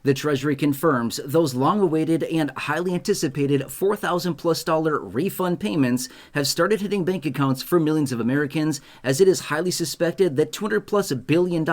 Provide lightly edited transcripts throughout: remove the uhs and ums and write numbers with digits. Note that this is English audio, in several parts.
The Treasury confirms those long-awaited and highly anticipated $4,000+ refund payments have started hitting bank accounts for millions of Americans, as it is highly suspected that $200+ billion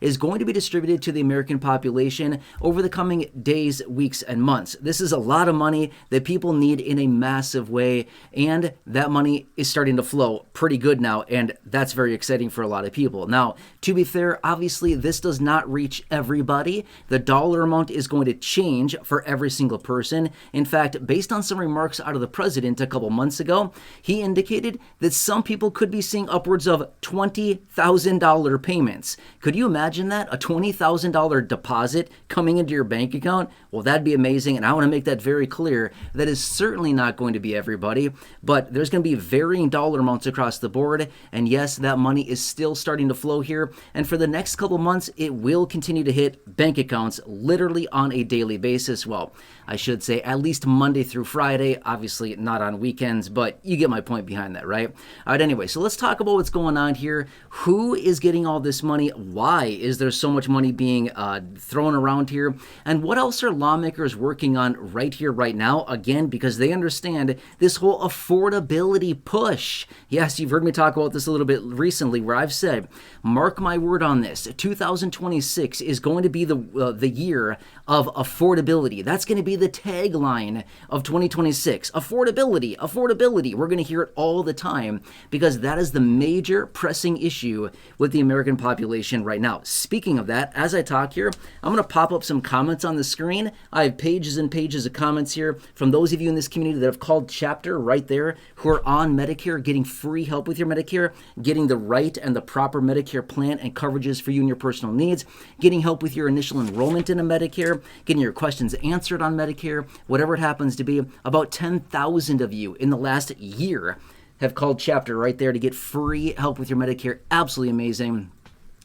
is going to be distributed to the American population over the coming days, weeks, and months. This is a lot of money that people need in a massive way, and that money is starting to flow pretty good now, and that's very exciting for a lot of people. Now, to be fair, obviously this does not reach everybody. The dollar amount is going to change for every single person. In fact, based on some remarks out of the president a couple months ago, he indicated that some people could be seeing upwards of $20,000 payments. Could you imagine that? A $20,000 deposit coming into your bank account? Well, that'd be amazing, and I want to make that very clear. That is certainly not going to be everybody, but there's going to be varying dollar amounts across the board, and yes, that money is still starting to flow here, and for the next couple months, it will continue to hit bank accounts literally on a daily basis. Well, I should say at least Monday through Friday, obviously not on weekends, but you get my point behind that, right? All right, anyway, so let's talk about what's going on here. Who is getting all this money? Why is there so much money being thrown around here? And what else are lawmakers working on right here, right now? Again, because they understand this whole affordability push. Yes, you've heard me talk about this a little bit recently, where I've said, mark my word on this, 2026 is going to be the year of affordability. That's going to be the tagline of 2026. Affordability, affordability. We're going to hear it all the time because that is the major pressing issue with the American population right now. Speaking of that, as I talk here, I'm going to pop up some comments on the screen. I have pages and pages of comments here from those of you in this community that have called chapter right there, who are on Medicare, getting free help with your Medicare, getting the right and the proper Medicare plan and coverages for you and your personal needs, getting help with your initial enrollment into Medicare, getting your questions answered on Medicare, whatever it happens to be. About 10,000 of you in the last year have called chapter right there to get free help with your Medicare. Absolutely amazing.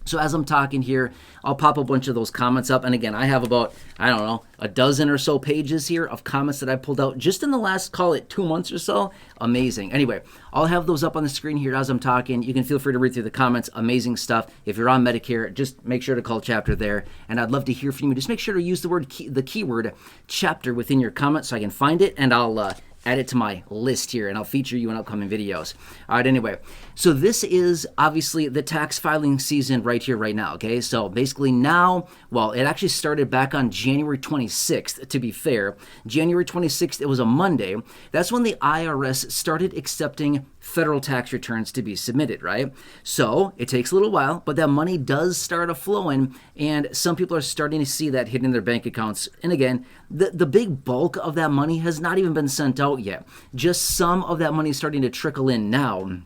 So as I'm talking here, I'll pop a bunch of those comments up. And again, I have about, I don't know, a dozen or so pages here of comments that I pulled out just in the last, call it 2 months or so. Amazing. Anyway, I'll have those up on the screen here as I'm talking. You can feel free to read through the comments. Amazing stuff. If you're on Medicare, just make sure to call chapter there. And I'd love to hear from you. Just make sure to use the keyword chapter within your comment so I can find it, and I'll add it to my list here, and I'll feature you in upcoming videos. All right, anyway, so this is obviously the tax filing season right here, right now, okay? So basically now, well, it actually started back on January 26th, to be fair. January 26th, it was a Monday. That's when the IRS started accepting federal tax returns to be submitted, right? So it takes a little while, but that money does start flowing, and some people are starting to see that hitting their bank accounts. And again, the big bulk of that money has not even been sent out yet. Just some of that money is starting to trickle in now.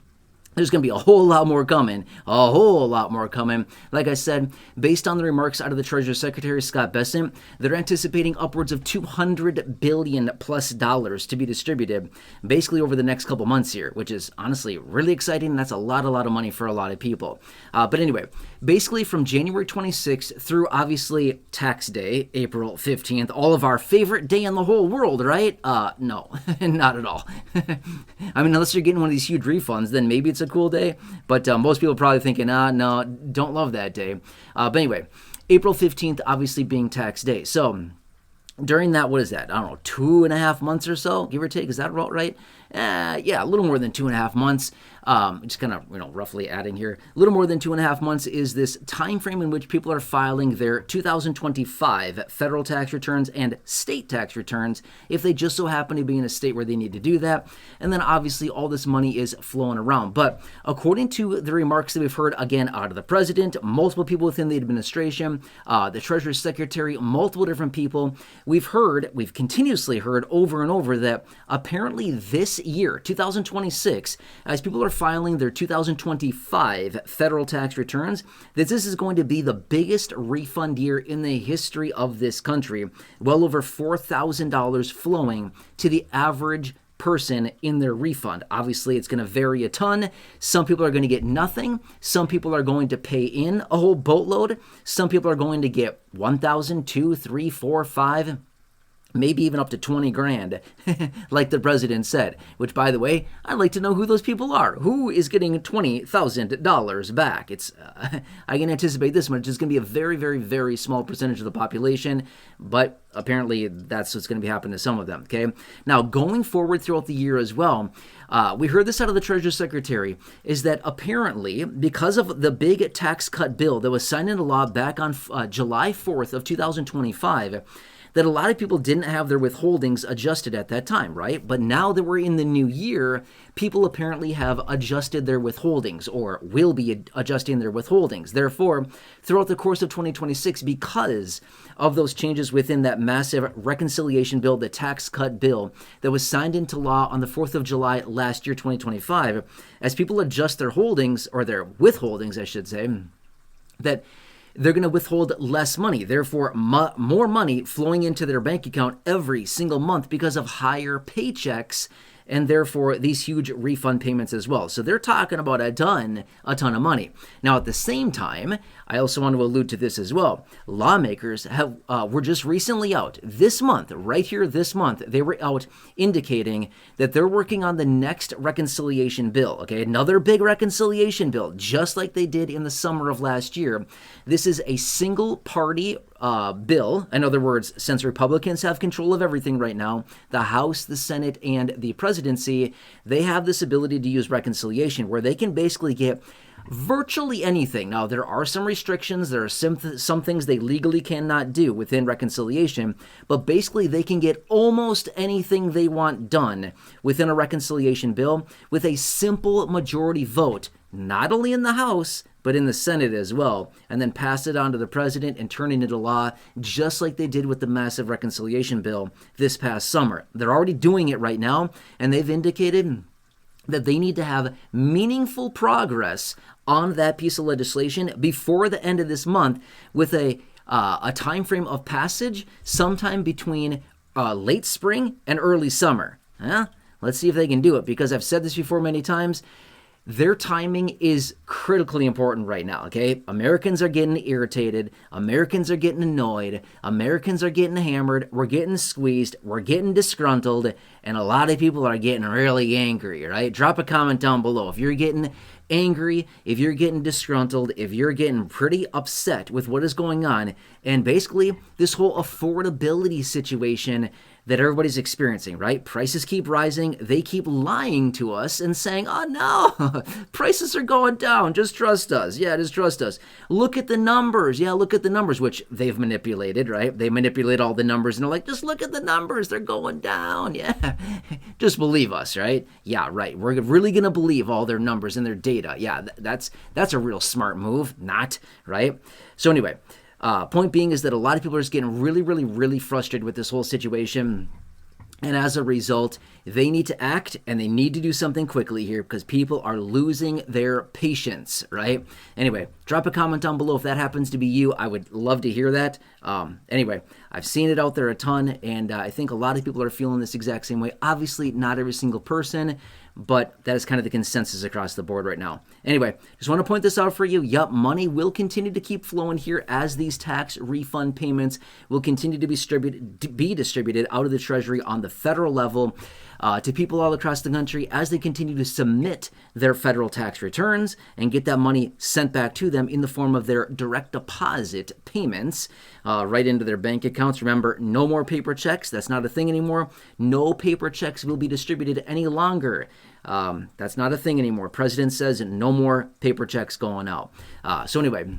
There's going to be a whole lot more coming, a whole lot more coming. Like I said, based on the remarks out of the Treasury Secretary, Scott Bessent, they're anticipating upwards of $200 billion+ to be distributed basically over the next couple months here, which is honestly really exciting. That's a lot of money for a lot of people. But anyway, basically from January 26th through obviously tax day, April 15th, all of our favorite day in the whole world, right? No, not at all. I mean, unless you're getting one of these huge refunds, then maybe it's a cool day, but most people are probably thinking, no, don't love that day. But anyway, April 15th obviously being tax day. So during that, what is that? I don't know, 2.5 months or so, give or take. Is that about right? Yeah, a little more than 2.5 months. Just kind of, roughly adding here. A little more than 2.5 months is this time frame in which people are filing their 2025 federal tax returns and state tax returns, if they just so happen to be in a state where they need to do that. And then obviously all this money is flowing around. But according to the remarks that we've heard, again, out of the president, multiple people within the administration, the Treasury Secretary, multiple different people, we've continuously heard over and over that apparently this year, 2026, as people are filing their 2025 federal tax returns, that this is going to be the biggest refund year in the history of this country. Well over $4,000 flowing to the average person in their refund. Obviously, it's going to vary a ton. Some people are going to get nothing. Some people are going to pay in a whole boatload. Some people are going to get 1,000, 2, 3, 4, 5. maybe even up to 20 grand, like the president said, which, by the way, I'd like to know who those people are. Who is getting $20,000 back? I can anticipate this much. It's going to be a very, very, very small percentage of the population, but apparently that's what's going to be happening to some of them, okay? Now, going forward throughout the year as well, we heard this out of the Treasury Secretary, is that apparently, because of the big tax cut bill that was signed into law back on July 4th of 2025, that a lot of people didn't have their withholdings adjusted at that time, right? But now that we're in the new year, people apparently have adjusted their withholdings or will be adjusting their withholdings. Therefore, throughout the course of 2026, because of those changes within that massive reconciliation bill, the tax cut bill that was signed into law on the 4th of July last year, 2025, as people adjust their holdings, or their withholdings, I should say, that they're going to withhold less money, therefore more money flowing into their bank account every single month because of higher paychecks, and therefore these huge refund payments as well. So they're talking about a ton of money. Now, at the same time, I also want to allude to this as well. Lawmakers were just recently out this month, right here this month, they were out indicating that they're working on the next reconciliation bill, okay? Another big reconciliation bill, just like they did in the summer of last year. This is a single party bill. In other words, since Republicans have control of everything right now, the House, the Senate, and the presidency, they have this ability to use reconciliation where they can basically get virtually anything. Now, there are some restrictions. There are some things they legally cannot do within reconciliation, but basically they can get almost anything they want done within a reconciliation bill with a simple majority vote, not only in the House, but in the Senate as well, and then pass it on to the president and turn it into law, just like they did with the massive reconciliation bill this past summer. They're already doing it right now, and they've indicated that they need to have meaningful progress on that piece of legislation before the end of this month, with a time frame of passage sometime between late spring and early summer. Let's see if they can do it, because I've said this before many times. Their timing is critically important right now, okay? Americans are getting irritated. Americans are getting annoyed. Americans are getting hammered. We're getting squeezed. We're getting disgruntled. And a lot of people are getting really angry, right? Drop a comment down below if you're getting angry, if you're getting disgruntled, if you're getting pretty upset with what is going on. And basically, this whole affordability situation that everybody's experiencing, right? Prices keep rising. They keep lying to us and saying, oh no, prices are going down. Just trust us. Yeah, just trust us. Look at the numbers. Yeah, look at the numbers, which they've manipulated, right? They manipulate all the numbers and they're like, just look at the numbers. They're going down. Yeah, just believe us, right? Yeah, right. We're really going to believe all their numbers and their data. Yeah, that's a real smart move. Not, right? So anyway, point being is that a lot of people are just getting really, really, really frustrated with this whole situation. And as a result, they need to act, and they need to do something quickly here, because people are losing their patience, right? Anyway, drop a comment down below if that happens to be you. I would love to hear that. Anyway, I've seen it out there a ton, and I think a lot of people are feeling this exact same way. Obviously, not every single person, but that is kind of the consensus across the board right now. Anyway, just want to point this out for you. Yup, money will continue to keep flowing here as these tax refund payments will continue to be distributed out of the Treasury on the federal level to people all across the country as they continue to submit their federal tax returns and get that money sent back to them in the form of their direct deposit payments right into their bank accounts. Remember, no more paper checks. That's not a thing anymore. No paper checks will be distributed any longer. That's not a thing anymore. President says no more paper checks going out. So anyway,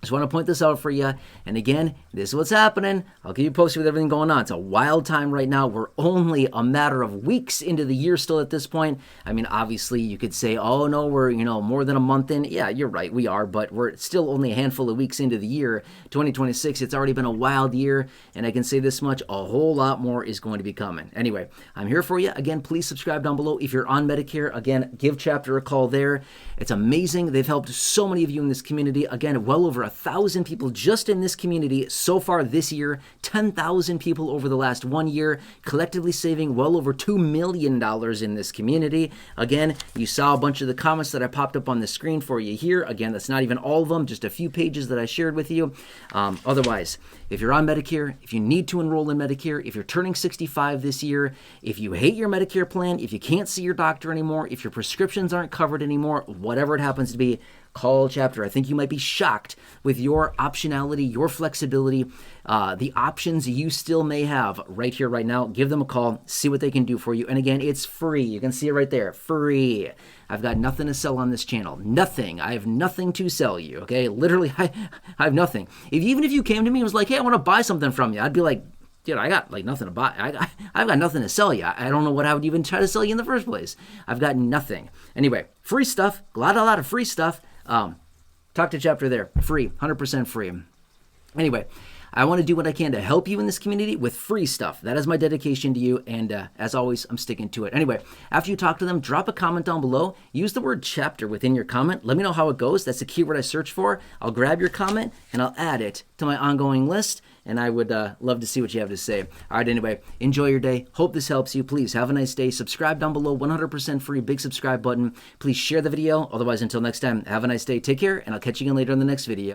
just want to point this out for you. And again, this is what's happening. I'll keep you posted with everything going on. It's a wild time right now. We're only a matter of weeks into the year still at this point. I mean, obviously you could say, oh no, we're, more than a month in. Yeah, you're right. We are, but we're still only a handful of weeks into the year. 2026, it's already been a wild year. And I can say this much, a whole lot more is going to be coming. Anyway, I'm here for you. Again, please subscribe down below. If you're on Medicare, again, give Chapter a call there. It's amazing. They've helped so many of you in this community. Again, well over 1,000 people just in this community so far this year, 10,000 people over the last 1 year, collectively saving well over $2 million in this community. Again, you saw a bunch of the comments that I popped up on the screen for you here. Again, that's not even all of them, just a few pages that I shared with you. Otherwise, if you're on Medicare, if you need to enroll in Medicare, if you're turning 65 this year, if you hate your Medicare plan, if you can't see your doctor anymore, if your prescriptions aren't covered anymore, whatever it happens to be, call Chapter. I think you might be shocked with your optionality, your flexibility, the options you still may have right here, right now. Give them a call, see what they can do for you. And again, it's free. You can see it right there, free. I've got nothing to sell on this channel. Nothing. I have nothing to sell you, okay? Literally, I have nothing. Even if you came to me and was like, hey, I want to buy something from you, I'd be like, dude, I got like nothing to buy. I've got nothing to sell you. I don't know what I would even try to sell you in the first place. I've got nothing. Anyway, free stuff. A lot of free stuff. Talk to Chapter there. Free. 100% free. Anyway, I want to do what I can to help you in this community with free stuff. That is my dedication to you, and as always, I'm sticking to it. Anyway, after you talk to them, drop a comment down below. Use the word chapter within your comment. Let me know how it goes. That's the keyword I search for. I'll grab your comment, and I'll add it to my ongoing list, and I would love to see what you have to say. All right, anyway, enjoy your day. Hope this helps you. Please have a nice day. Subscribe down below, 100% free, big subscribe button. Please share the video. Otherwise, until next time, have a nice day. Take care, and I'll catch you again later in the next video.